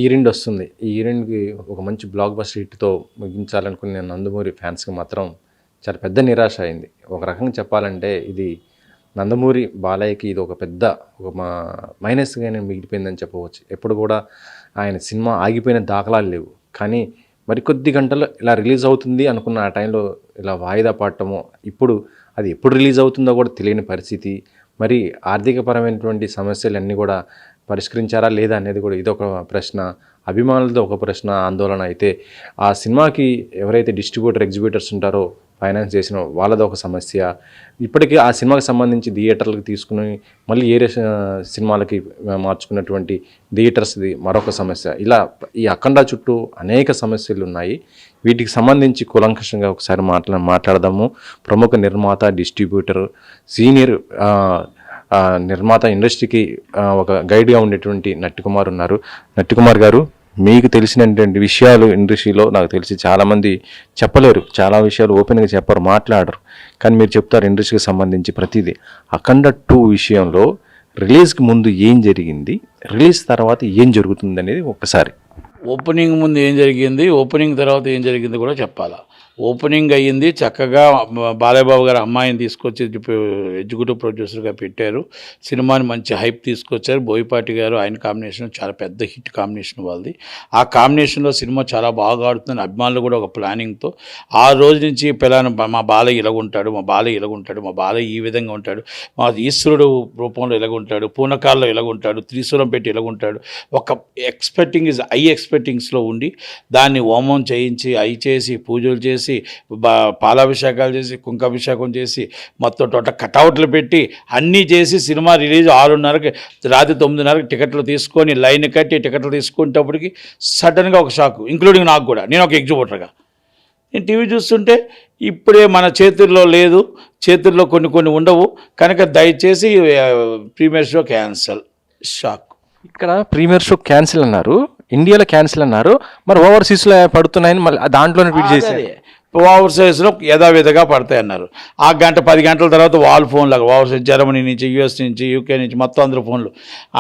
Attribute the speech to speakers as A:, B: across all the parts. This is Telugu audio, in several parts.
A: ఈరెండు వస్తుంది. ఈ ఈరెండ్‌కి ఒక మంచి బ్లాక్ బస్టర్ హిట్‌తో ముగించాలనుకునే నందమూరి ఫ్యాన్స్‌కి మాత్రం చాలా పెద్ద నిరాశ అయింది. ఒక రకంగా చెప్పాలంటే ఇది నందమూరి బాలయ్యకి ఇది ఒక పెద్ద ఒక మైనస్‌గానే మిగిలిపోయిందని చెప్పవచ్చు. ఎప్పుడు కూడా ఆయన సినిమా ఆగిపోయిన దాఖలాలు లేవు. కానీ మరికొద్ది గంటల్లో ఇలా రిలీజ్ అవుతుంది అనుకున్న ఆ టైంలో ఇలా వాయిదా పడటము, ఇప్పుడు అది ఎప్పుడు రిలీజ్ అవుతుందో కూడా తెలియని పరిస్థితి. మరి ఆర్థికపరమైనటువంటి సమస్యలన్నీ కూడా పరిష్కరించారా లేదా అనేది కూడా ఇదొక ప్రశ్న. అభిమానులతో ఒక ప్రశ్న, ఆందోళన. అయితే ఆ సినిమాకి ఎవరైతే డిస్ట్రిబ్యూటర్, ఎగ్జిబ్యూటర్స్ ఉంటారో ఫైనాన్స్ చేసిన వాళ్ళది ఒక సమస్య. ఇప్పటికీ ఆ సినిమాకి సంబంధించి థియేటర్లకు తీసుకుని మళ్ళీ ఏరే సినిమాలకి మార్చుకున్నటువంటి థియేటర్స్ది మరొక సమస్య. ఇలా ఈ అఖండ చుట్టూ అనేక సమస్యలు ఉన్నాయి. వీటికి సంబంధించి కూలంకషంగా ఒకసారి మాట్లాడదాము. ప్రముఖ నిర్మాత, డిస్ట్రిబ్యూటర్, సీనియర్ నిర్మాత, ఇండస్ట్రీకి ఒక గైడ్గా ఉండేటువంటి నట్టికుమార్ ఉన్నారు. నట్టికుమార్ గారు, మీకు తెలిసినటువంటి విషయాలు ఇండస్ట్రీలో నాకు తెలిసి చాలామంది చెప్పలేరు, చాలా విషయాలు ఓపెన్గా చెప్పరు, మాట్లాడరు. కానీ మీరు చెప్తారు ఇండస్ట్రీకి సంబంధించి ప్రతిదీ. అఖండ 2 విషయంలో రిలీజ్కి ముందు ఏం జరిగింది, రిలీజ్ తర్వాత ఏం జరుగుతుంది అనేది ఒక్కసారి.
B: ఓపెనింగ్ ముందు ఏం జరిగింది, ఓపెనింగ్ తర్వాత ఏం జరిగింది కూడా చెప్పాలా. ఓపెనింగ్ అయ్యింది చక్కగా. బాలయ్యబాబు గారు అమ్మాయిని తీసుకొచ్చి ఎగ్జిక్యూటివ్ ప్రొడ్యూసర్గా పెట్టారు. సినిమాని మంచి హైప్ తీసుకొచ్చారు. బోయపాటి గారు, ఆయన కాంబినేషన్ చాలా పెద్ద హిట్ కాంబినేషన్ వాళ్ళది. ఆ కాంబినేషన్లో సినిమా చాలా బాగా ఆడుతుందని అభిమానులు కూడా ఒక ప్లానింగ్తో ఆ రోజు నుంచి మా బాలయ్య ఇలాగుంటాడు, మా బాలయ్య ఇలాగుంటాడు, మా బాలయ్య ఈ విధంగా ఉంటాడు, మా ఈశ్వరుడు రూపంలో ఇలాగుంటాడు, పూనకాల్లో ఇలాగుంటాడు, త్రిశూలం పెట్టి ఇలాగుంటాడు. ఒక ఎక్స్పెక్టింగ్స్లో ఉండి దాన్ని హోమం చేయించి అయి చేసి పూజలు చేసి పాలాభిషేకాలు చేసి కుంకాభిషేకం చేసి మొత్తం కటౌట్లు పెట్టి అన్నీ చేసి సినిమా రిలీజ్ 6:30కి రాత్రి 9:30కి టికెట్లు తీసుకొని లైన్ కట్టి టికెట్లు తీసుకునేటప్పటికి సడన్గా ఒక షాక్, ఇంక్లూడింగ్ నాకు కూడా. నేను ఒక ఎగ్జిబ్యూటర్గా నేను టీవీ చూస్తుంటే ఇప్పుడే మన చేతుల్లో లేదు, చేతుల్లో కొన్ని ఉండవు కనుక దయచేసి ప్రీమియర్ షో క్యాన్సల్. షాక్.
A: ఇక్కడ ప్రీమియర్ షో క్యాన్సిల్ అన్నారు, ఇండియాలో క్యాన్సిల్ అన్నారు, మరి ఓవర్సీస్లో పడుతున్నాయని మళ్ళీ దాంట్లోనే ట్వీట్ చేశారు.
B: ఓవర్సైజ్లో యథావిధిగా పడతాయి అన్నారు. ఆ 10 గంటల తర్వాత వాళ్ళ ఫోన్లకు ఓవర్సైజ్ జర్మనీ నుంచి, యూఎస్ నుంచి, యూకే నుంచి మొత్తం అందరూ ఫోన్లు,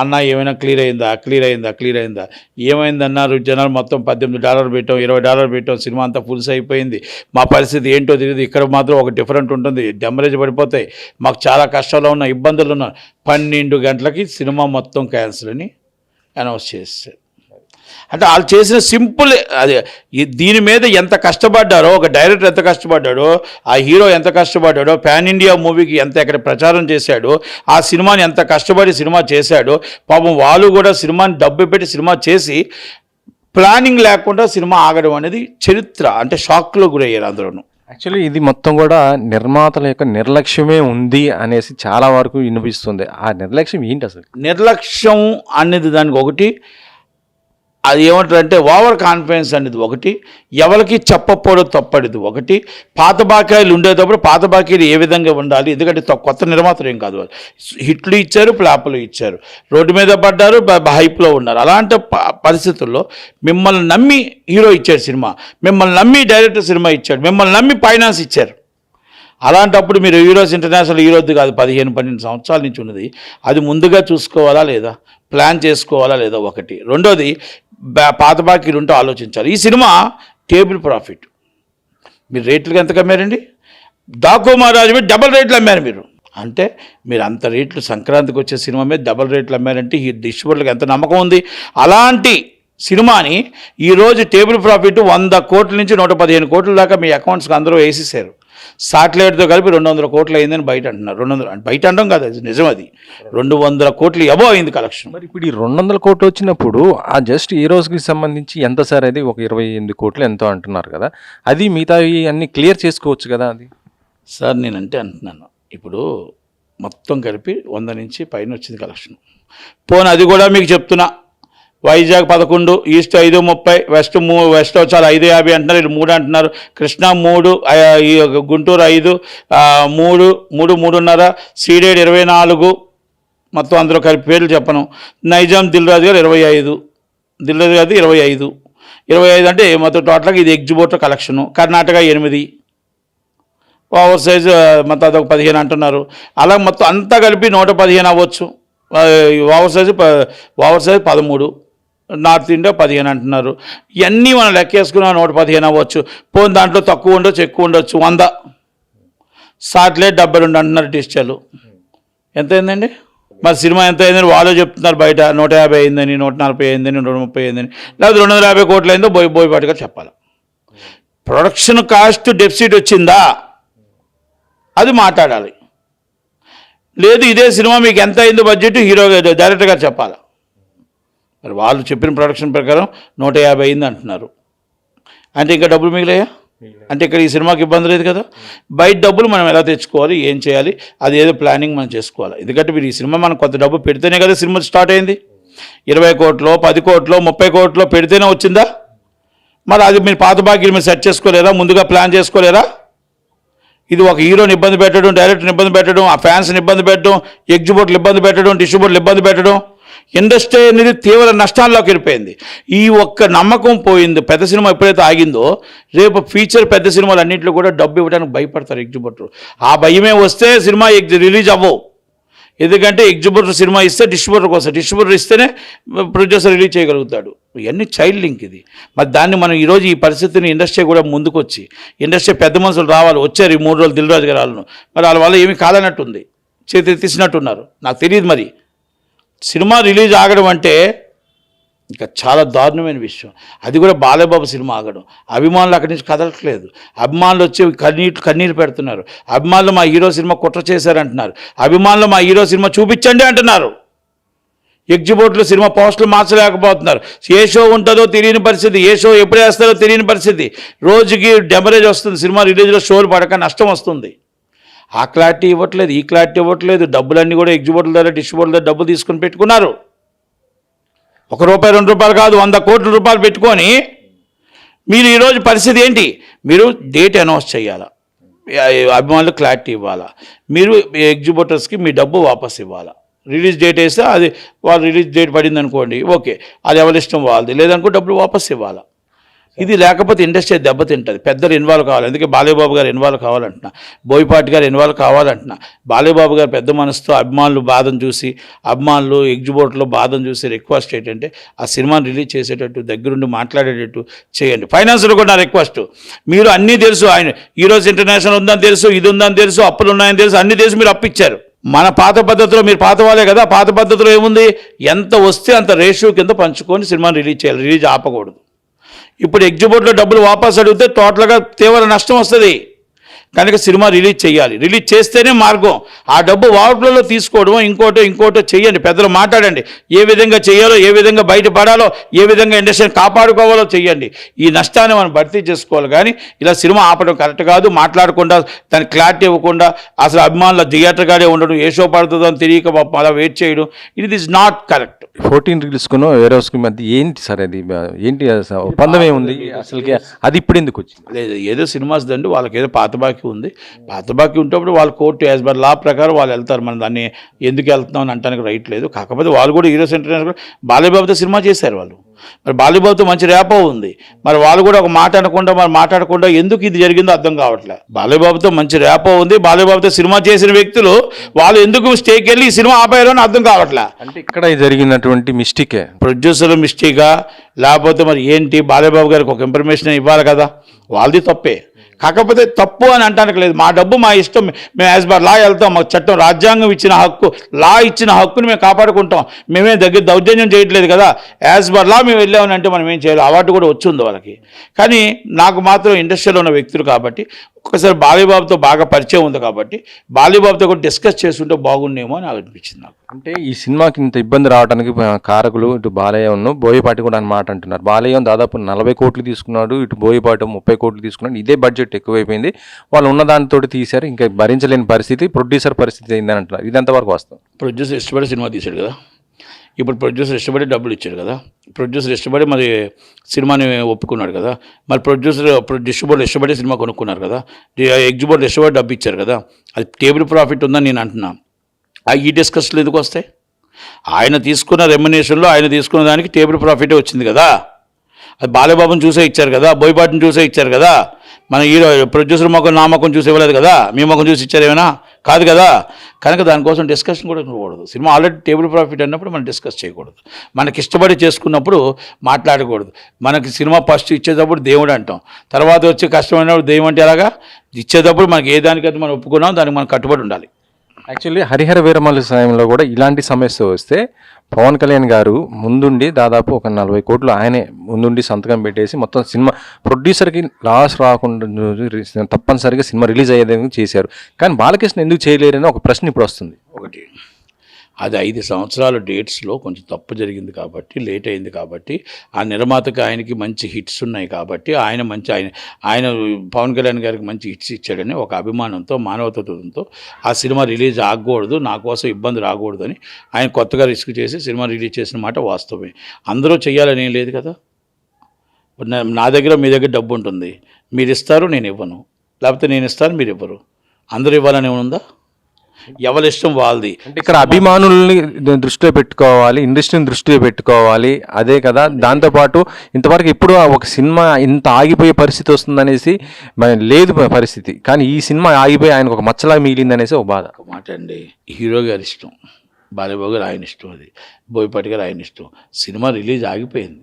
B: అన్న ఏమైనా క్లియర్ అయిందా ఏమైందన్నారు. జనాలు మొత్తం $18 పెట్టాం, $20 పెట్టాం, సినిమా అంతా ఫుల్స్ అయిపోయింది, మా పరిస్థితి ఏంటో తెలియదు, ఇక్కడ మాత్రం ఒక డిఫరెంట్ ఉంటుంది, డెమరేజ్ పడిపోతాయి, మాకు చాలా కష్టాలు ఉన్నాయి, ఇబ్బందులు ఉన్నాయి. 12 గంటలకి సినిమా మొత్తం క్యాన్సిల్ అని అనౌన్స్ చేశారు. అంటే వాళ్ళు చేసిన సింపుల్ అది. దీని మీద ఎంత కష్టపడ్డారో, ఒక డైరెక్టర్ ఎంత కష్టపడ్డాడో, ఆ హీరో ఎంత కష్టపడ్డాడో, పాన్ ఇండియా మూవీకి ఎక్కడ ప్రచారం చేశాడో, ఆ సినిమాని ఎంత కష్టపడి సినిమా చేశాడో, పాపం వాళ్ళు కూడా సినిమాని డబ్బు పెట్టి సినిమా చేసి ప్లానింగ్ లేకుండా సినిమా ఆగడం అనేది చరిత్ర. అంటే షాక్లో గురయ్యారు అందరూ.
A: యాక్చువల్లీ ఇది మొత్తం కూడా నిర్మాతల యొక్క నిర్లక్ష్యమే ఉంది అనేసి చాలా వరకు వినిపిస్తుంది. ఆ నిర్లక్ష్యం ఏంటి అసలు?
B: నిర్లక్ష్యం అనేది దానికి ఒకటి, అది ఏమంటారంటే ఓవర్ కాన్ఫిడెన్స్ అనేది ఒకటి, ఎవరికి చెప్పకపోవడం తప్పడిది ఒకటి. పాత బాకాయలు ఉండేటప్పుడు పాత బాకీలు ఏ విధంగా ఉండాలి, ఎందుకంటే కొత్త నిర్మాతలు ఏం కాదు, హిట్లు ఇచ్చారు, ఫ్లాపులు ఇచ్చారు, రోడ్డు మీద పడ్డారు, హైప్లో ఉన్నారు. అలాంటి పరిస్థితుల్లో మిమ్మల్ని నమ్మి హీరో ఇచ్చాడు సినిమా, మిమ్మల్ని నమ్మి డైరెక్టర్ సినిమా ఇచ్చాడు, మిమ్మల్ని నమ్మి ఫైనాన్స్ ఇచ్చారు. అలాంటప్పుడు మీరు హీరోస్ ఇంటర్నేషనల్ హీరోది కాదు, 15-12 సంవత్సరాల నుంచి ఉన్నది, అది ముందుగా చూసుకోవాలా లేదా, ప్లాన్ చేసుకోవాలా లేదా ఒకటి. రెండోది పాత బాకీలు ఉంటే ఆలోచించాలి. ఈ సినిమా టేబుల్ ప్రాఫిట్. మీరు రేట్లకి ఎంత అమ్మారండి? డాకు మహారాజు మీద డబల్ రేట్లు అమ్మారు మీరు. అంటే మీరు అంత రేట్లు సంక్రాంతికి వచ్చే సినిమా మీద డబల్ రేట్లు అమ్మారంటే ఈ డిస్ట్రిబ్యూటర్లకు ఎంత నమ్మకం ఉంది. అలాంటి సినిమాని ఈరోజు టేబుల్ ప్రాఫిట్ 100 కోట్ల నుంచి 115 కోట్ల దాకా మీ అకౌంట్స్కి అందరూ వేసేసారు. సాటిలైట్తో కలిపి 200 కోట్లు అయిందని బయట అంటున్నారు. 200 బయట అనడం కాదు, అది నిజం. అది 200 కోట్లు అబోవ్ అయింది కలెక్షన్.
A: మరి ఇప్పుడు ఈ 200 కోట్లు వచ్చినప్పుడు ఆ జస్ట్ ఈ రోజుకి సంబంధించి ఎంత సార్? అది ఒక 28 కోట్లు ఎంతో అంటున్నారు కదా, అది మిగతా అన్ని క్లియర్ చేసుకోవచ్చు కదా అది?
B: సార్ నేనంటే అంటున్నాను, ఇప్పుడు మొత్తం కలిపి 100 నుంచి పైన వచ్చింది కలెక్షన్. పోనీ అది కూడా మీకు చెప్తున్నా, వైజాగ్ 11, ఈస్ట్ 5:30, వెస్ట్ చాలా 5:50 అంటున్నారు, వీళ్ళు 3 అంటున్నారు, కృష్ణా 3, గుంటూరు 5, 3.5, సీడెడ్ 24, మొత్తం అందరూ కలిపి పేర్లు చెప్పను. నైజాం దిల్రాజు గారు 25, దిల్రాజు గారిది 25 అంటే మొత్తం టోటల్గా ఇది exhibitor collection. Karnataka 8, over size మొత్తం అదొక 15 అంటున్నారు. అలా మొత్తం అంతా కలిపి 115 అవ్వచ్చు. ఓవర్ సైజ్ 13, నార్త్ ఇండియా 15 అంటున్నారు. ఇవన్నీ మనం లెక్కేసుకున్నా 115 అవ్వచ్చు. పోనీ దాంట్లో తక్కువ ఉండొచ్చు, ఎక్కువ ఉండొచ్చు. 100 సాటిలైట్ 72 అంటున్నారు డిజిటల్. ఎంత అయిందండి? మరి సినిమా ఎంత అయిందని వాళ్ళు చెప్తున్నారు బయట. 150 అయిందని, 140 అయిందని, 130 అయిందని, లేదా 250 కోట్లు అయిందో బోయపాటిగా చెప్పాలి. ప్రొడక్షన్ కాస్ట్ డెఫిసిట్ వచ్చిందా అది మాట్లాడాలి. లేదు ఇదే సినిమా మీకు ఎంత అయిందో బడ్జెట్ హీరో డైరెక్టర్ గారు చెప్పాలి. మరి వాళ్ళు చెప్పిన ప్రొడక్షన్ ప్రకారం 150 అయింది అంటున్నారు. అంటే ఇంకా డబ్బులు మిగిలాయా? అంటే ఇక్కడ ఈ సినిమాకి ఇబ్బంది లేదు కదా. బయట డబ్బులు మనం ఎలా తెచ్చుకోవాలి, ఏం చేయాలి, అది ఏదో ప్లానింగ్ మనం చేసుకోవాలి. ఎందుకంటే మీరు ఈ సినిమా మనం కొంత డబ్బు పెడితేనే కదా సినిమా స్టార్ట్ అయింది. 20 కోట్లు, 10 కోట్లు, 30 కోట్లు పెడితేనే వచ్చిందా? మరి అది మీరు పాత బాకీలు మీరు సెట్ చేసుకోలేరా? ముందుగా ప్లాన్ చేసుకోలేరా? ఇది ఒక హీరోని ఇబ్బంది పెట్టడం, డైరెక్టర్ని ఇబ్బంది పెట్టడం, ఆ ఫ్యాన్స్ని ఇబ్బంది పెట్టడం, ఎగ్జిబిటర్లు ఇబ్బంది పెట్టడం, డిస్ట్రిబ్యూటర్లు ఇబ్బంది పెట్టడం, ఇండస్ట్రీ అనేది తీవ్ర నష్టాల్లోకి వెళ్ళిపోయింది. ఈ ఒక్క నమ్మకం పోయింది. పెద్ద సినిమా ఎప్పుడైతే ఆగిందో రేపు ఫ్యూచర్ పెద్ద సినిమాలు అన్నింటిలో కూడా డబ్బు ఇవ్వడానికి భయపడతారు ఎగ్జిబిటర్. ఆ భయమే వస్తే సినిమా రిలీజ్ అవ్వవు. ఎందుకంటే ఎగ్జిబిటర్ సినిమా ఇస్తే డిస్ట్రిబ్యూటర్కి వస్తుంది, డిస్ట్రిబ్యూటర్ ఇస్తేనే ప్రొడ్యూసర్ రిలీజ్ చేయగలుగుతాడు. ఇవన్నీ చైల్డ్ లింక్ ఇది. మరి దాన్ని మనం ఈరోజు ఈ పరిస్థితిని ఇండస్ట్రీ కూడా ముందుకు వచ్చి ఇండస్ట్రీ పెద్ద మనుషులు రావాలి. వచ్చారు ఈ 3 రోజులు దిల్ రాజు గారు వాళ్ళను. మరి వాళ్ళ వల్ల ఏమీ కాదన్నట్టుంది, చేతి తీసినట్టున్నారు. నాకు తెలియదు. మరి సినిమా రిలీజ్ ఆగడం అంటే ఇంకా చాలా దారుణమైన విషయం. అది కూడా బాలయ్యబాబు సినిమా ఆగడం. అభిమానులు అక్కడి నుంచి కదలట్లేదు. అభిమానులు వచ్చి కన్నీరు పెడుతున్నారు. అభిమానులు మా హీరో సినిమా కుట్ర చేశారంటున్నారు. అభిమానులు మా హీరో సినిమా చూపించండి అంటున్నారు. ఎగ్జిబిటర్లు సినిమా పోస్టులు మార్చలేకపోతున్నారు. ఏ షో ఉంటుందో తెలియని పరిస్థితి, ఏ షో ఎప్పుడు వేస్తారో తెలియని పరిస్థితి. రోజుకి డెమరేజ్ వస్తుంది. సినిమా రిలీజ్లో షోలు పడక నష్టం వస్తుంది. ఆ క్లారిటీ ఇవ్వట్లేదు, ఈ క్లారిటీ ఇవ్వట్లేదు. డబ్బులన్నీ కూడా ఎగ్జిబిటర్ల ద్వారా, డిస్ట్రిబ్యూటర్ల ద్వారా డబ్బులు తీసుకొని పెట్టుకున్నారు. ₹1, ₹2 కాదు, 100 కోట్ల రూపాయలు పెట్టుకొని మీరు ఈరోజు పరిస్థితి ఏంటి? మీరు డేట్ అనౌన్స్ చేయాలా, అభిమానులు క్లారిటీ ఇవ్వాలా, మీరు ఎగ్జిబిటర్స్కి మీ డబ్బు వాపస్ ఇవ్వాలా. రిలీజ్ డేట్ వేస్తే అది వాళ్ళు రిలీజ్ డేట్ పడింది అనుకోండి, ఓకే, అది ఎవరి ఇష్టం వాళ్ళది. లేదనుకో డబ్బులు వాపస్ ఇవ్వాలా. ఇది లేకపోతే ఇండస్ట్రీ దెబ్బతింటుంది. పెద్దలు ఇన్వాల్వ్ కావాలి. అందుకే బాలయ్యబాబు గారు ఇన్వాల్వ్ కావాలంటున్నా, బోయపాటి గారు ఇన్వాల్వ్ కావాలంటున్నా. బాలయ్యబాబు గారు పెద్ద మనసుతో అభిమానులు బాధను చూసి, అభిమానులు ఎగ్జిబిటర్లో బాధను చూసి రిక్వెస్ట్ ఏంటంటే ఆ సినిమాని రిలీజ్ చేసేటట్టు, దగ్గరుండి మాట్లాడేటట్టు చేయండి. ఫైనాన్స్లో కూడా నా రిక్వెస్ట్, మీరు అన్నీ తెలుసు, ఆయన ఈరోజు ఇంటర్నేషనల్ ఉందని తెలుసు, ఇది ఉందని తెలుసు, అప్పులు ఉన్నాయని తెలుసు, అన్నీ తెలుసు, మీరు అప్పిచ్చారు. మన పాత పద్ధతిలో, మీరు పాత వాళ్ళే కదా, పాత పద్ధతిలో ఏముంది, ఎంత వస్తే అంత రేషియో కింద పంచుకొని సినిమాని రిలీజ్ చేయాలి, రిలీజ్ ఆపకూడదు. ఇప్పుడు ఎగ్జిబిటర్లో డబ్బులు వాపస్ అడిగితే టోటల్గా తీవ్ర నష్టం వస్తుంది. కనుక సినిమా రిలీజ్ చేయాలి. రిలీజ్ చేస్తేనే మార్గం. ఆ డబ్బు వాటిలో తీసుకోవడం, ఇంకోటో చేయండి. పెద్దలు మాట్లాడండి, ఏ విధంగా చేయాలో, ఏ విధంగా బయటపడాలో, ఏ విధంగా ఇండస్ట్రీని కాపాడుకోవాలో చేయండి. ఈ నష్టాన్ని మనం భర్తీ చేసుకోవాలి. కానీ ఇలా సినిమా ఆపడం కరెక్ట్ కాదు. మాట్లాడకుండా, దానికి క్లారిటీ ఇవ్వకుండా, అసలు అభిమానుల థియేటర్గానే ఉండడం, ఏ షో పడుతుందో అని తెలియక అలా వెయిట్ చేయడం, ఇట్ ఈస్ నాట్ కరెక్ట్.
A: 14 రిలీజ్కును వేరే హౌస్కి మధ్య ఏంటి సార్ అది? ఏంటి ఒప్పందం ఏముంది అసలుకి? అది ఇప్పుడు ఎందుకు వచ్చింది?
B: లేదు, ఏదో సినిమాస్ దండి, వాళ్ళకి ఏదో పాత బాకీ ఉంది. పాత బాకీ ఉంటప్పుడు వాళ్ళు కోర్టు యాజ్ బర్ లా ప్రకారం వాళ్ళు వెళ్తారు. మనం దాన్ని ఎందుకు వెళ్తున్నాం అని అంటానికి రైట్ లేదు. కాకపోతే వాళ్ళు కూడా హీరోస్ ఇంటర్నేషనల్ బాలయ్యబాబుతో సినిమా చేశారు వాళ్ళు. మరి బాలయ్యబాబుతో మంచి ర్యాపో ఉంది. మరి వాళ్ళు కూడా ఒక మాట అనకుండా, మరి మాట్లాడకుండా ఎందుకు ఇది జరిగిందో అర్థం కావట్లేదు. బాలయ్యబాబుతో మంచి ర్యాపో ఉంది. బాలయ్యబాబుతో సినిమా చేసిన వ్యక్తులు వాళ్ళు ఎందుకు స్టేకి వెళ్ళి ఈ సినిమా ఆపారో అని అర్థం కావట్లేదు.
A: అంటే ఇక్కడ జరిగినటువంటి మిస్టేకే,
B: ప్రొడ్యూసర్ మిస్టేకా లేకపోతే మరి ఏంటి? బాలయ్యబాబు గారికి ఒక ఇన్ఫర్మేషన్ ఇవ్వాలి కదా, వాళ్ళది తప్పే. కాకపోతే తప్పు అని అంటానికి లేదు. మా డబ్బు మా ఇష్టం, మేము యాజ్ బర్ లా వెళ్తాం. మాకు చట్టం, రాజ్యాంగం ఇచ్చిన హక్కు, లా ఇచ్చిన హక్కుని మేము కాపాడుకుంటాం. మేమే దౌర్జన్యం చేయట్లేదు కదా. యాజ్ బర్ లా మేము వెళ్ళామని అంటే మనం ఏం చేయాలి? అవార్డు కూడా వచ్చింది వాళ్ళకి. కానీ నాకు మాత్రం ఇండస్ట్రీలో ఉన్న వ్యక్తులు కాబట్టి, ఒక్కసారి బాలయ్యబాబుతో బాగా పరిచయం ఉంది కాబట్టి బాలయ్యబాబుతో కూడా డిస్కస్ చేస్తుంటే బాగుండేమో అని నాకు అనిపించింది. నాకు
A: అంటే ఈ సినిమాకి ఇంత ఇబ్బంది రావడానికి కారకులు ఇటు బాలయ్యను, బోయపాటి కూడా అన్నమాట అంటున్నారు. బాలయ్య దాదాపు 40 కోట్లు తీసుకున్నాడు, ఇటు బోయపాటి 30 కోట్లు తీసుకున్నాడు. ఇదే బడ్జెట్ ఎక్కువైపోయింది, వాళ్ళు ఉన్న దానితో తీశారు, ఇంకా భరించలేని పరిస్థితి, ప్రొడ్యూసర్ పరిస్థితి అయిందని అంటున్నారు. ఇది ఎంతవరకు వస్తాం?
B: ప్రొడ్యూసర్ ఇష్టపడి సినిమా తీశాడు కదా, ఇప్పుడు ప్రొడ్యూసర్ ఇష్టపడి డబ్బులు ఇచ్చాడు కదా, ప్రొడ్యూసర్ ఇష్టపడి మరి సినిమాని ఒప్పుకున్నాడు కదా, మరి డిస్ట్రిబ్యూటర్ ఇష్టపడి సినిమా కొనుక్కున్నారు కదా, ఎగ్జిబిటర్ ఇష్టపడి డబ్బు ఇచ్చారు కదా, అది టేబుల్ ప్రాఫిట్ ఉందని నేను అంటున్నాను. ఈ డిస్కషన్లు ఎందుకు వస్తాయి? ఆయన తీసుకున్న రెమ్యునేషన్లో ఆయన తీసుకున్న దానికి టేబుల్ ప్రాఫిటే వచ్చింది కదా. అది బాలయ్యబాబుని చూసే ఇచ్చారు కదా, బోయపాటిని చూసే ఇచ్చారు కదా. మన హీరో ప్రొడ్యూసర్ మొఖం నా మొఖం చూసి ఇవ్వలేదు కదా, మీ మొఖం చూసి ఇచ్చారు ఏమైనా కాదు కదా. కనుక దానికోసం డిస్కషన్ కూడా ఉండకూడదు. సినిమా ఆల్రెడీ టేబుల్ ప్రాఫిట్ అన్నప్పుడు మనం డిస్కస్ చేయకూడదు. మనకి ఇష్టపడి చేసుకున్నప్పుడు మాట్లాడకూడదు. మనకి సినిమా ఫస్ట్ ఇచ్చేటప్పుడు దేవుడు అంటాం, తర్వాత వచ్చి కష్టమైనప్పుడు దెయ్యం అంటే ఎలాగా. ఇచ్చేటప్పుడు మనకి ఏ దానికైతే మనం ఒప్పుకున్నాం దానికి మనం కట్టుబడి ఉండాలి.
A: యాక్చువల్లీ హరిహర వీరమల్లు సమయంలో కూడా ఇలాంటి సమస్య వస్తే పవన్ కళ్యాణ్ గారు ముందుండి దాదాపు ఒక 40 కోట్లు ఆయనే ముందుండి సంతకం పెట్టేసి మొత్తం సినిమా ప్రొడ్యూసర్కి లాస్ రాకుండా తప్పనిసరిగా సినిమా రిలీజ్ అయ్యేది చేశారు. కానీ బాలకృష్ణ ఎందుకు చేయలేరని ఒక ప్రశ్న ఇప్పుడు వస్తుంది.
B: ఒకటి అది 5 సంవత్సరాల డేట్స్లో కొంచెం తప్పు జరిగింది కాబట్టి, లేట్ అయింది కాబట్టి, ఆ నిర్మాతకి ఆయనకి మంచి హిట్స్ ఉన్నాయి కాబట్టి ఆయన పవన్ కళ్యాణ్ గారికి మంచి హిట్స్ ఇచ్చాడని ఒక అభిమానంతో, మానవతత్వంతో ఆ సినిమా రిలీజ్ ఆగకూడదు, నా కోసం ఇబ్బంది రాకూడదని ఆయన కొత్తగా రిస్క్ చేసి సినిమా రిలీజ్ చేసిన మాట వాస్తవమే. అందరూ చేయాలని ఏం లేదు కదా. నా దగ్గర మీ దగ్గర డబ్బు ఉంటుంది, మీరు ఇస్తారు నేను ఇవ్వను, లేకపోతే నేను ఇస్తాను మీరు ఇవ్వరు, అందరూ ఇవ్వాలని ఉందా? ఎవరి ఇష్టం వాళ్ళది.
A: అంటే ఇక్కడ అభిమానుల్ని దృష్టిలో పెట్టుకోవాలి, ఇండస్ట్రీని దృష్టిలో పెట్టుకోవాలి, అదే కదా. దాంతోపాటు ఇంతవరకు ఎప్పుడు ఒక సినిమా ఇంత ఆగిపోయే పరిస్థితి వస్తుందనేసి లేదు పరిస్థితి, కానీ ఈ సినిమా ఆగిపోయి ఆయనకు ఒక మచ్చలా మిగిలింది అనేసి ఒక బాధ.
B: ఒక మాట అండి, హీరో గారి ఇష్టం, బాలయ్యబాబు గారు ఆయన ఇష్టం, అది బోయపాటి గారు ఆయన ఇష్టం. సినిమా రిలీజ్ ఆగిపోయింది,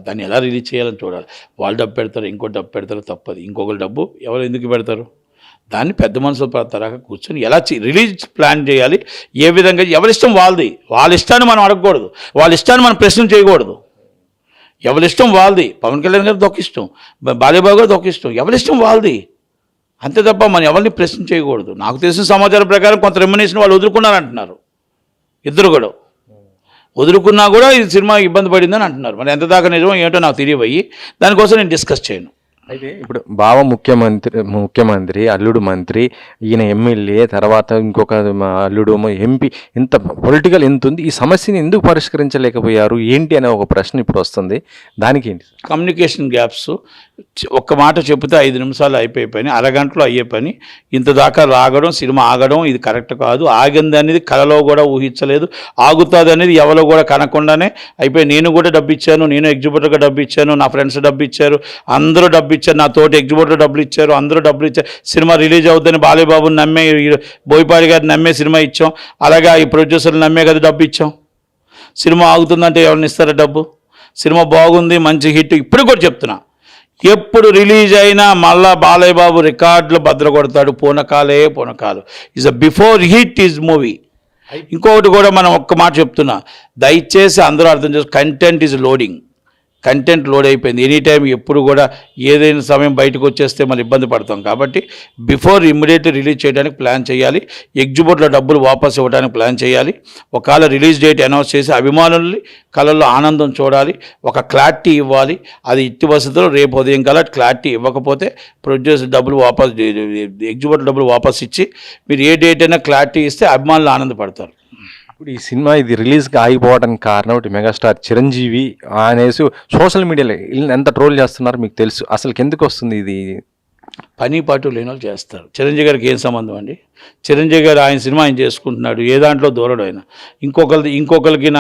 B: దాన్ని ఎలా రిలీజ్ చేయాలని చూడాలి. వాళ్ళు డబ్బు పెడతారు, ఇంకో డబ్బు పెడతారు, తప్పది. ఇంకొకరు డబ్బు ఎవరు ఎందుకు పెడతారు? దాన్ని పెద్ద మనుషుల తరహా కూర్చొని ఎలా రిలీజ్ ప్లాన్ చేయాలి, ఏ విధంగా, ఎవరిష్టం వాళ్ళది. వాళ్ళ ఇష్టాన్ని మనం అడగకూడదు, వాళ్ళ ఇష్టాన్ని మనం ప్రశ్న చేయకూడదు. ఎవరిష్టం వాళ్ళది. పవన్ కళ్యాణ్ గారికి ఒక ఇష్టం, బాలయ్యబాబు గారికి ఒక ఇష్టం, ఎవరిష్టం వాళ్ళది, అంతే తప్ప మనం ఎవరిని ప్రశ్న చేయకూడదు. నాకు తెలిసిన సమాచారం ప్రకారం కొంత రెమ్యునేషన్ వాళ్ళు వదులుకున్నారంటున్నారు, ఇద్దరు కూడా వదులుకున్నా కూడా ఈ సినిమా ఇబ్బంది పడిందని అంటున్నారు. మరి ఎంత దాకా నిజమో ఏంటో నాకు తెలియబోయి దానికోసం నేను డిస్కస్ చేయను.
A: అయితే ఇప్పుడు బావ ముఖ్యమంత్రి, అల్లుడు మంత్రి, ఈయన ఎమ్మెల్యే, తర్వాత ఇంకొక అల్లుడు ఎంపీ, ఇంత పొలిటికల్ ఎంత ఉంది, ఈ సమస్యని ఎందుకు పరిష్కరించలేకపోయారు ఏంటి అనే ఒక ప్రశ్న ఇప్పుడు వస్తుంది. దానికి ఏంటి?
B: Communication gaps. ఒక్క మాట చెబితే 5 నిమిషాలు అయిపోయే పని అరగంటలో అయ్యే పని ఇంత దాకా రాగడం, సినిమా ఆగడం, ఇది కరెక్ట్ కాదు. ఆగింది అనేది కలలో కూడా ఊహించలేదు, ఆగుతుంది అనేది ఎవరో కూడా కనకుండానే అయిపోయి. నేను కూడా డబ్బు ఇచ్చాను, నేను ఎగ్జిబిటర్గా డబ్బు ఇచ్చాను, నా ఫ్రెండ్స్ డబ్బు ఇచ్చారు, అందరూ డబ్బు ఇచ్చారు, నా తోటి ఎగ్జిబిటర్ డబ్బులు ఇచ్చారు, అందరూ డబ్బులు ఇచ్చారు. సినిమా రిలీజ్ అవుతుందని బాలయ్యబాబుని నమ్మే, బోయపాటి గారిని నమ్మే సినిమా ఇచ్చాం. అలాగే ఈ ప్రొడ్యూసర్లు నమ్మే కదా డబ్బు ఇచ్చాం. సినిమా ఆగుతుందంటే ఎవరిని ఇస్తారా డబ్బు? సినిమా బాగుంది, మంచి హిట్. ఇప్పుడు కూడా చెప్తున్నా, ఎప్పుడు రిలీజ్ అయినా మళ్ళా బాలయ్యబాబు రికార్డులు బద్దలు కొడతాడు. పూనకాలు is a before hit is movie. ఇంకొకటి కూడా మనం ఒక్క మాట చెప్తున్నా, దయచేసి అందరూ అర్థం చేసుకో, content is loading. Content load అయిపోయింది. ఎనీ టైం ఎప్పుడు కూడా ఏదైనా సమయం బయటకు వచ్చేస్తే మనం ఇబ్బంది పడతాం. కాబట్టి బిఫోర్ ఇమ్మీడియట్లీ రిలీజ్ చేయడానికి ప్లాన్ చేయాలి. ఎగ్జిబిట్లో డబ్బులు వాపస్ ఇవ్వడానికి ప్లాన్ చేయాలి. ఒకవేళ రిలీజ్ డేట్ అనౌన్స్ చేసి అభిమానుల్ని కళల్లో ఆనందం చూడాలి, ఒక క్లారిటీ ఇవ్వాలి. అది ఇట్టి వసతులు రేపు ఉదయం కల్లా క్లారిటీ ఇవ్వకపోతే ప్రొడ్యూసర్ డబ్బులు వాపస్, ఎగ్జిబిట్ డబ్బులు వాపస్ ఇచ్చి మీరు ఏ డేట్ అయినా క్లారిటీ ఇస్తే అభిమానులు ఆనందపడతారు.
A: ఇప్పుడు ఈ సినిమా ఇది రిలీజ్గా ఆగిపోవడానికి కారణం ఒకటి మెగాస్టార్ చిరంజీవి అనేసి సోషల్ మీడియాలో ఎంత ట్రోల్ చేస్తున్నారు మీకు తెలుసు. అసలు ఎందుకు వస్తుంది ఇది?
B: పని పాటు లేని వాళ్ళు చేస్తారు. చిరంజీవి గారికి ఏం సంబంధం అండి? చిరంజీవి గారు ఆయన సినిమా ఆయన చేసుకుంటున్నాడు, ఏ దాంట్లో దూరడు ఆయన. ఇంకొకరికి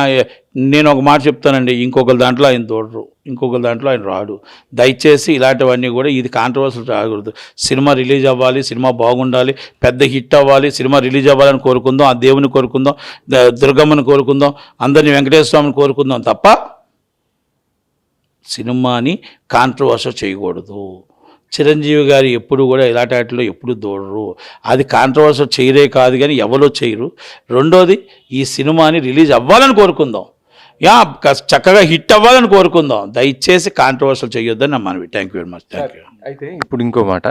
B: నేను ఒక మాట చెప్తానండి, ఇంకొకరి దాంట్లో ఆయన దూడరు, ఇంకొకరి దాంట్లో ఆయన రాడు. దయచేసి ఇలాంటివన్నీ కూడా ఇది కాంట్రవర్సీ రాకూడదు. సినిమా రిలీజ్ అవ్వాలి, సినిమా బాగుండాలి, పెద్ద హిట్ అవ్వాలి, సినిమా రిలీజ్ అవ్వాలని కోరుకుందాం, ఆ దేవుని కోరుకుందాం, దుర్గమ్మని కోరుకుందాం, అందరినీ వెంకటేశ్వర స్వామిని కోరుకుందాం తప్ప సినిమాని కాంట్రవర్సీ చేయకూడదు. చిరంజీవి గారు ఎప్పుడు కూడా ఇలాంటి వాటిలో ఎప్పుడు దూడరు. అది కాంట్రవర్సీ చేయరే కాదు, కానీ ఎవరో చేయరు. రెండోది, ఈ సినిమాని రిలీజ్ అవ్వాలని కోరుకుందాం, చక్కగా హిట్ అవ్వాలని కోరుకుందాం. దయచేసి కాంట్రవర్సీ చేయొద్దని నా మనవి. Thank you very much. Thank you.
A: అయితే ఇప్పుడు ఇంకో మాట,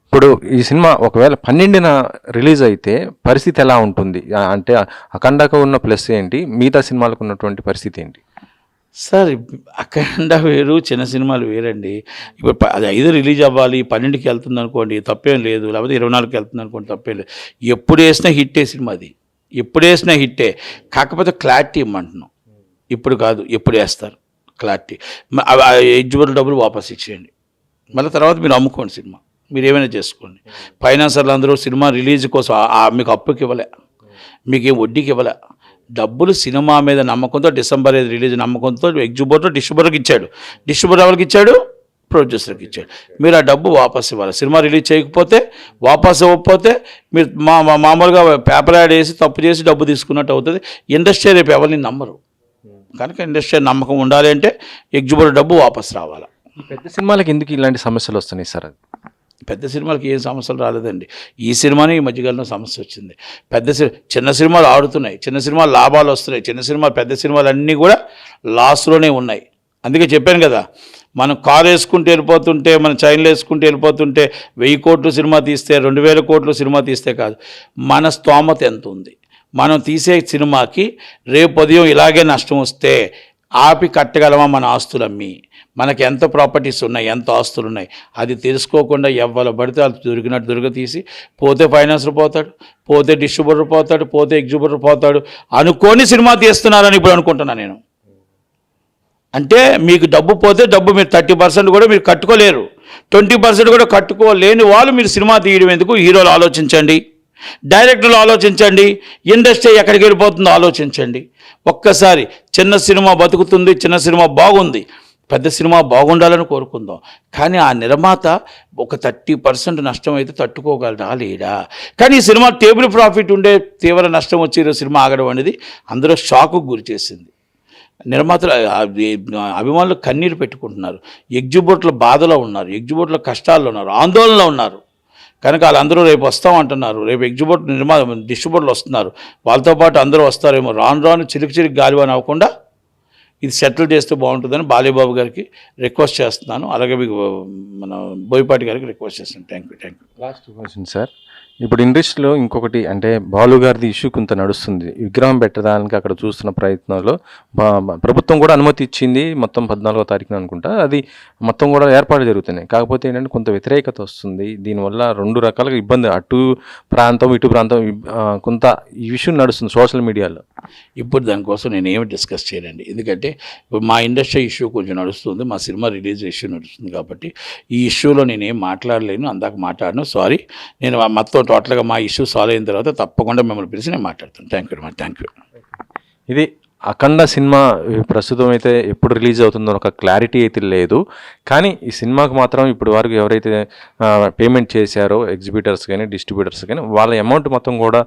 A: ఇప్పుడు ఈ సినిమా ఒకవేళ 12న రిలీజ్ అయితే పరిస్థితి ఎలా ఉంటుంది? అంటే అఖండకు ఉన్న ప్లస్ ఏంటి, మిగతా సినిమాలకు ఉన్నటువంటి పరిస్థితి ఏంటి?
B: సార్ అఖండ వేరు, చిన్న సినిమాలు వేరండి. ఇప్పుడు అది 5 రిలీజ్ అవ్వాలి, 12కి వెళ్తుంది అనుకోండి తప్పేం లేదు, లేకపోతే 24కి వెళ్తుంది అనుకోండి తప్పేం లేదు. ఎప్పుడు వేసినా హిట్టే సినిమా, అది ఎప్పుడు వేసినా హిట్టే. కాకపోతే క్లారిటీ ఇమ్మంటున్నాం, ఇప్పుడు కాదు, ఎప్పుడు వేస్తారు క్లారిటీ. ఎగ్జిబిట్ డబ్బులు వాపస్ ఇచ్చేయండి, మళ్ళీ తర్వాత మీరు అమ్ముకోండి సినిమా, మీరు ఏమైనా చేసుకోండి. ఫైనాన్సర్లు అందరూ సినిమా రిలీజ్ కోసం మీకు అప్పుకి ఇవ్వలే, మీకేం వడ్డీకి ఇవ్వలే. డబ్బులు సినిమా మీద నమ్మకంతో, డిసెంబర్ 5 రిలీజ్ నమ్మకంతో ఎగ్జిబిటర్ డిస్ట్రిబ్యూటర్కి ఇచ్చాడు. డిస్ట్రిబ్యూటర్ ఎవరికి ఇచ్చాడు? ప్రొడ్యూసర్కి ఇచ్చాడు. మీరు ఆ డబ్బు వాపస్ ఇవ్వాలి. సినిమా రిలీజ్ చేయకపోతే, వాపస్ ఇవ్వకపోతే మీరు మామూలుగా పేపర్ యాడ్ వేసి తప్పు చేసి డబ్బు తీసుకున్నట్టు అవుతుంది. ఇండస్ట్రీ రేపు ఎవరిని నమ్మరు. కనుక ఇండస్ట్రీ నమ్మకం ఉండాలి అంటే ఎగ్జిబిటర్ డబ్బు వాపస్ రావాలి.
A: పెద్ద సినిమాలకు ఎందుకు ఇలాంటి సమస్యలు వస్తున్నాయి సార్?
B: పెద్ద సినిమాలకి ఏం సమస్యలు రాలేదండి. ఈ సినిమాని ఈ మధ్యకాలంలో సమస్య వచ్చింది. చిన్న సినిమాలు ఆడుతున్నాయి, చిన్న సినిమాలు లాభాలు వస్తున్నాయి, చిన్న సినిమాలు పెద్ద సినిమాలు అన్నీ కూడా లాస్లోనే ఉన్నాయి. అందుకే చెప్పాను కదా, మనం కారు వేసుకుంటూ వెళ్ళిపోతుంటే, మన చైన్లు వేసుకుంటూ వెళ్ళిపోతుంటే 1000 కోట్లు సినిమా తీస్తే 2000 కోట్లు సినిమా తీస్తే కాదు, మన స్తోమత ఎంత ఉంది. మనం తీసే సినిమాకి రేపు ఉదయం ఇలాగే నష్టం వస్తే ఆపి కట్టగలమా మన ఆస్తులు అమ్మి? మనకి ఎంత ప్రాపర్టీస్ ఉన్నాయి, ఎంత ఆస్తులు ఉన్నాయి, అది తెలుసుకోకుండా ఎవ్వరు పడితే అది దొరికినట్టు తీసి పోతే ఫైనాన్సర్ పోతాడు, పోతే డిస్ట్రిబ్యూటర్ పోతాడు, పోతే ఎగ్జిబ్యూటర్ పోతాడు అనుకొని సినిమా తీస్తున్నారని ఇప్పుడు అనుకుంటున్నాను నేను. అంటే మీకు డబ్బు పోతే డబ్బు మీరు 30% కూడా మీరు కట్టుకోలేరు, 20% కూడా కట్టుకోలేని వాళ్ళు మీరు సినిమా తీయడం ఎందుకు? హీరోలు ఆలోచించండి, డైరెక్టర్లు ఆలోచించండి, ఇండస్ట్రీ ఎక్కడికి వెళ్ళిపోతుందో ఆలోచించండి. ఒక్కసారి చిన్న సినిమా బతుకుతుంది, చిన్న సినిమా బాగుంది, పెద్ద సినిమా బాగుండాలని కోరుకుందాం. కానీ ఆ నిర్మాత ఒక 30% నష్టం అయితే తట్టుకోగలరా లేడా? కానీ ఈ సినిమా టేబుల్ ప్రాఫిట్ ఉండే తీవ్ర నష్టం వచ్చి సినిమా ఆగడం అనేది అందరూ షాకుకు గురి చేసింది. నిర్మాతలు అభిమానులు కన్నీరు పెట్టుకుంటున్నారు, ఎగ్జిబిటర్ల బాధలో ఉన్నారు, ఎగ్జిబిటర్ల కష్టాల్లో ఉన్నారు, ఆందోళనలో ఉన్నారు. కనుక వాళ్ళందరూ రేపు వస్తామంటున్నారు, రేపు ఎగ్జిబిటర్ డిస్ట్రిబ్యూటర్లు వస్తున్నారు, వాళ్ళతో పాటు అందరూ వస్తారేమో. రాను చిలికి గాలివాన అవ్వకుండా ఇది సెటిల్ చేస్తే బాగుంటుందని బాలేబాబు గారికి రిక్వెస్ట్ చేస్తున్నాను. అలాగే మీకు మన బోయపాటి గారికి రిక్వెస్ట్ చేస్తున్నాను. Thank you.
A: Last question sir, ఇప్పుడు ఇండస్ట్రీలో ఇంకొకటి అంటే బాలు గారిది ఇష్యూ కొంత నడుస్తుంది. విగ్రహం పెట్టడానికి అక్కడ చూస్తున్న ప్రయత్నంలో ప్రభుత్వం కూడా అనుమతి ఇచ్చింది, మొత్తం 14వ తారీఖున అనుకుంటా, అది మొత్తం కూడా ఏర్పాటు జరుగుతున్నాయి. కాకపోతే ఏంటంటే కొంత వ్యతిరేకత వస్తుంది. దీనివల్ల 2 రకాలుగా ఇబ్బంది, అటు ప్రాంతం ఇటు ప్రాంతం కొంత ఈ ఇష్యూ నడుస్తుంది సోషల్ మీడియాలో.
B: ఇప్పుడు దానికోసం నేను ఏమి డిస్కస్ చేయలేండి, ఎందుకంటే మా ఇండస్ట్రీ ఇష్యూ కొంచెం నడుస్తుంది, మా సినిమా రిలీజ్ ఇష్యూ నడుస్తుంది. కాబట్టి ఈ ఇష్యూలో నేనేం మాట్లాడలేను, అందాక మాట్లాడను, సారీ. నేను మొత్తం టోటల్గా మా ఇష్యూ సాల్వ్ అయిన తర్వాత తప్పకుండా మిమ్మల్ని పిలిచి నేను మాట్లాడతాను. Thank you very much. Thank you.
A: ఇది అఖండ సినిమా ప్రస్తుతం అయితే ఎప్పుడు రిలీజ్ అవుతుందో ఒక క్లారిటీ అయితే లేదు. కానీ ఈ సినిమాకు మాత్రం ఇప్పుడు వరకు ఎవరైతే పేమెంట్ చేశారో ఎగ్జిబిటర్స్ కానీ డిస్ట్రిబ్యూటర్స్ కానీ వాళ్ళ అమౌంట్ మొత్తం కూడా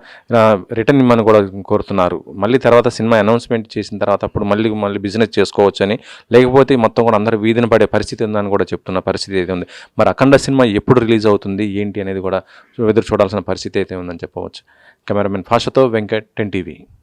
A: రిటర్న్ ఇమ్మని కూడా కోరుతున్నారు. మళ్ళీ తర్వాత సినిమా అనౌన్స్మెంట్ చేసిన తర్వాత అప్పుడు మళ్ళీ బిజినెస్ చేసుకోవచ్చని, లేకపోతే మొత్తం కూడా అందరూ వీధిన పడే పరిస్థితి ఉందని కూడా చెప్తున్న పరిస్థితి అయితే ఉంది. మరి అఖండ సినిమా ఎప్పుడు రిలీజ్ అవుతుంది ఏంటి అనేది కూడా ఎదురు చూడాల్సిన పరిస్థితి అయితే ఉందని చెప్పవచ్చు. కెమెరామెన్ భాషతో వెంకట్, 10 TV.